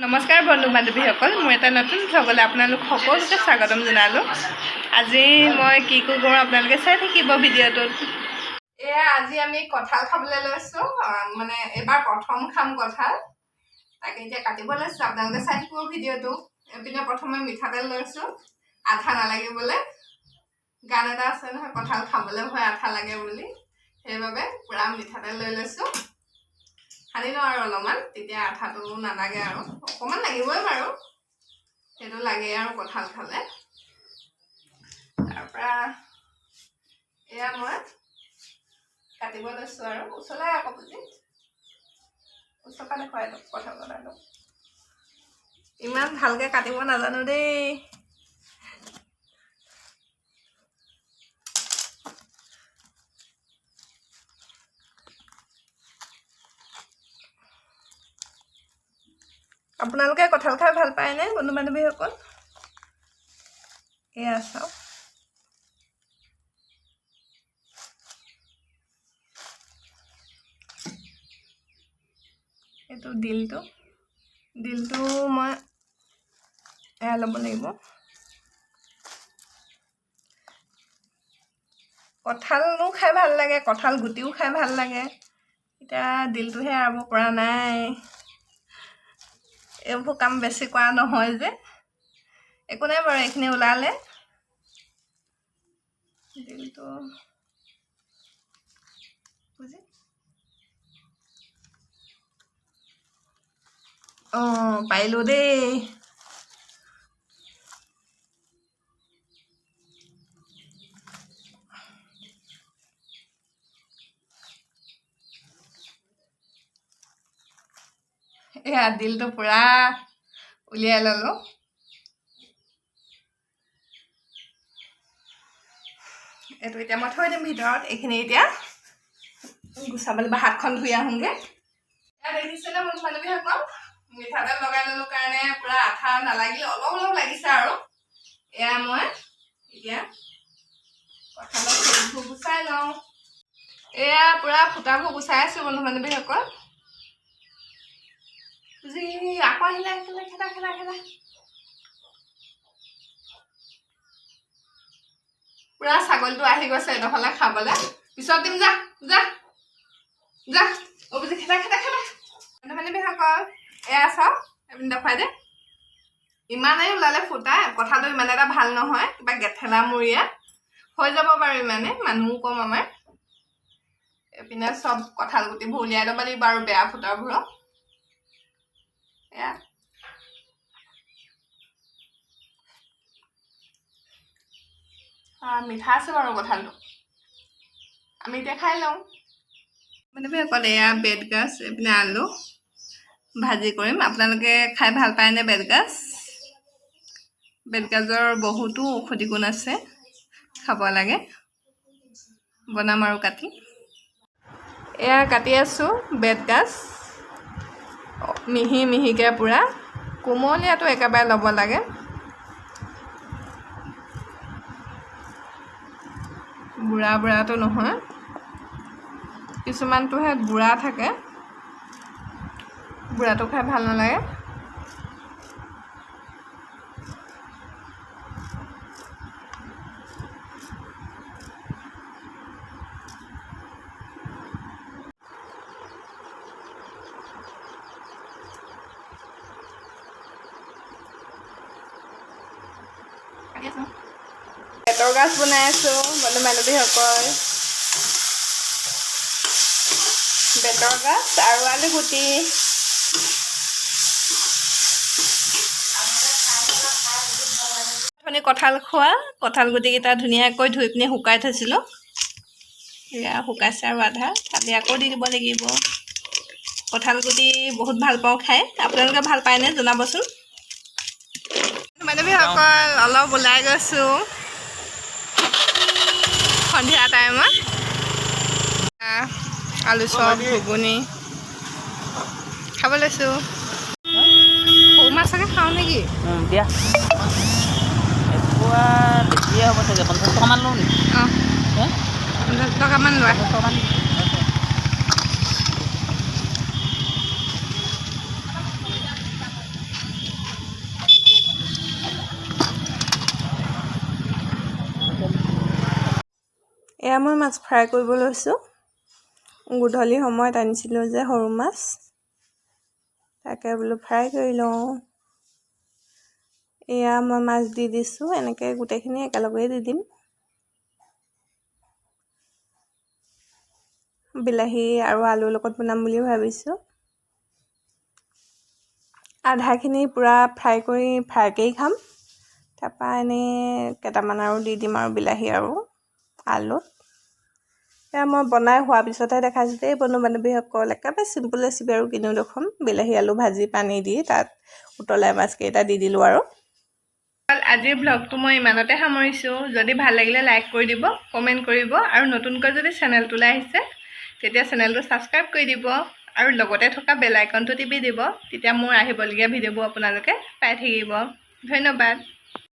নমস্কাৰ বন্ধু বান্ধৱীসকল, মোৰ এটা নতুন ভ্লগলৈ আপোনালোক সকলোকে স্বাগতম জনালোঁ। আজি মই কি কৰোঁ আপোনালোকে চাই থাকিব ভিডিঅ'টোত। আজি আমি কঁঠাল খাবলৈ লৈছোঁ, মানে এবাৰ প্ৰথম খাম কঁঠাল। তাকে এতিয়া কাটিব লৈছোঁ, আপোনালোকে চাই থাকিব ভিডিঅ'টো। এইপিনে প্ৰথমে মিঠাতেল লৈছোঁ, আঠা নালাগিবলৈ। গান এটা আছে নহয়, কঁঠাল খাবলৈ ভয় আঠা লাগে বুলি, সেইবাবে পূৰা মিঠাতেল লৈ লৈছোঁ। সানি লওঁ আৰু অলপমান, তেতিয়া আঠাটো নালাগে আৰু অকণমান লাগিবই বাৰু, সেইটো লাগে আৰু কঁঠাল খালে। তাৰপৰা এয়া মই কাটিব লৈছোঁ আৰু ওচৰলৈ আকৌ বুজি ওচৰৰ পৰা দেখুৱাই দিয়ক কঁঠাল কটাটো। ইমান ভালকৈ কাটিব নাজানো দেই। আপোনালোকে কঁঠাল খাই ভাল পায়নে বন্ধু বান্ধৱীসকল? এয়া চাওক, এইটো দিলটো মই এয়া ল'ব লাগিব। কঁঠালো খাই ভাল লাগে, কঁঠাল গুটিও খাই ভাল লাগে। এতিয়া দিলটোহে এৰাব পৰা নাই, এইবোৰ কাম বেছি কৰা নহয় যে। একো নাই বাৰু, এইখিনি ওলালে দিলটো বুজি পাৰিলোঁ দেই। এয়া দিলটো পূৰা উলিয়াই ল'লোঁ। এইটো এতিয়া মই থৈ দিম ভিতৰত। এইখিনি এতিয়া গুচাবলৈ বা হাতখন ধুই আহোঁগৈ। এয়া দেখিছেনে বন্ধু বান্ধৱীসকল, মিঠাতেল লগাই ল'লোঁ কাৰণে পূৰা আঠা নালাগিলে, অলপ অলপ লাগিছে আৰু। এয়া মই এতিয়া কঁঠালৰ ফুলবোৰ গুচাই লওঁ। এয়া পূৰা ফুটাবোৰ গুচাই আছোঁ বন্ধু বান্ধৱীসকল। আকৌ আহিলে খেদা পুৰা ছাগলীটো আহি গৈছে এডোখৰলৈ খাবলৈ। পিছত দিম, যা যা যা বুজি খেদা বন্ধু বান্ধৱীসকল। এয়া চাওক, এপিনে দেখুৱাই দে। ইমানেই ওলালে ফুটা, কঁঠালটো ইমান এটা ভাল নহয়, কিবা গেথেলামূৰীয়া হৈ যাব বাৰু, ইমানে মানুহো কম আমাৰ। এইপিনে চব কঁঠাল গুটিবোৰ উলিয়াই ল'ব লাগিব আৰু বেয়া ফুটাবোৰক। এয়া মিঠা আছে বাৰু কঁঠালটো, আমি এতিয়া খাই লওঁ। মানে অকল এয়া বেতগাজ, এইপিনে আলু ভাজি কৰিম। আপোনালোকে খাই ভাল পায়নে বেতগাজ? বেতগাজৰ বহুতো ঔষধি গুণ আছে, খাব লাগে। বনাম আৰু কাটি। এয়া কাটি আছোঁ বেতগাজ, মিহি মিহিকৈ পূৰা। কোমলীয়াটো একেবাৰে ল'ব লাগে। বুঢ়াটো নহয়, কিছুমানটোহে বুঢ়া থাকে, বুঢ়াটো খাই ভাল নালাগে। বেতৰ গাজ বনাই আছোঁ বন্ধু বান্ধৱীসকল। বেতৰ গাজ আৰু আলু গুটি। অথনি কঁঠাল খোৱা কঁঠাল গুটিকেইটা ধুনীয়াকৈ ধুই পিনি শুকাই থৈছিলোঁ। এয়া শুকাইছে আৰু আধা, কালি আকৌ দি দিব লাগিব। কঁঠাল গুটি বহুত ভাল পাওঁ খাই, আপোনালোকে ভাল পায়নে জনাবচোন। বান্ধৱীসকল অলপ ওলাই গৈছোঁ সন্ধিয়া টাইমত। আলু চপ, ঘুগুনি খাব লৈছোঁ। সৰু মাছকে খাওঁ নেকি? দিয়া এপোৱা বেছিয়ে হ'ব চাগে, 50 টকামান লওঁ নেকি? 50 টকামান লোৱা। এয়া মই মাছ ফ্ৰাই কৰিব লৈছোঁ। গধূলি সময়ত আনিছিলোঁ যে সৰু মাছ, তাকে বোলো ফ্ৰাই কৰি লওঁ। এয়া মই মাছ দি দিছোঁ, এনেকৈ গোটেইখিনি একেলগেই দি দিম। বিলাহী আৰু আলুৰ লগত বনাম বুলি ভাবিছোঁ। আধাখিনি পূৰা ফ্ৰাইকেই খাম। তাৰপৰা এনেই কেইটামান আৰু দি দিম আৰু বিলাহী আৰু আলুত। এয়া মই বনাই হোৱাৰ পিছতহে দেখাইছোঁ দেই বন্ধু বান্ধৱীসকল। একেবাৰে চিম্পুল ৰেচিপি আৰু কিনো দেখোন। বিলাহী আলু ভাজি পানী দি তাত উতলাই মাছকেইটা দি দিলোঁ আৰু। আজিৰ ব্লগটো মই ইমানতে সামৰিছোঁ। যদি ভাল লাগিলে লাইক কৰি দিব, কমেণ্ট কৰিব, আৰু নতুনকৈ যদি চেনেলটোলৈ আহিছে তেতিয়া চেনেলটো ছাবস্ক্ৰাইব কৰি দিব, আৰু লগতে থকা বেল আইকনটো টিপি দিব। তেতিয়া মোৰ আহিবলগীয়া ভিডিঅ'বোৰ আপোনালোকে পাই থাকিব। ধন্যবাদ।